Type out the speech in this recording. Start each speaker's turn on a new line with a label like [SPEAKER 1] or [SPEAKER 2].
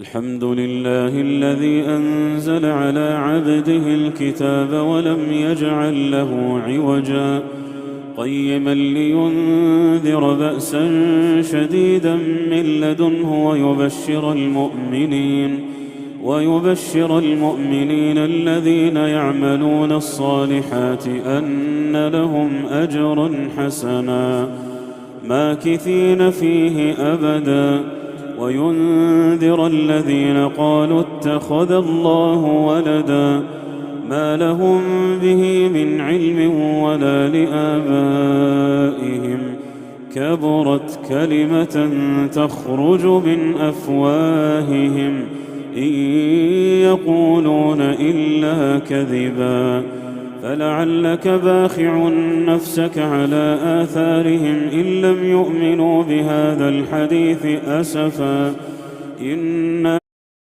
[SPEAKER 1] الحمد لله الذي أنزل على عبده الكتاب ولم يجعل له عوجا قيما لينذر بأسا شديدا من لدنه ويبشر المؤمنين الذين يعملون الصالحات أن لهم أجرا حسنا ماكثين فيه أبدا وينذر الذين قالوا اتخذ الله ولدا ما لهم به من علم ولا لآبائهم كبرت كلمة تخرج من أفواههم إن يقولون إلا كذبا فلعلك باخع نفسك على آثارهم إن لم يؤمنوا بهذا الحديث أسفا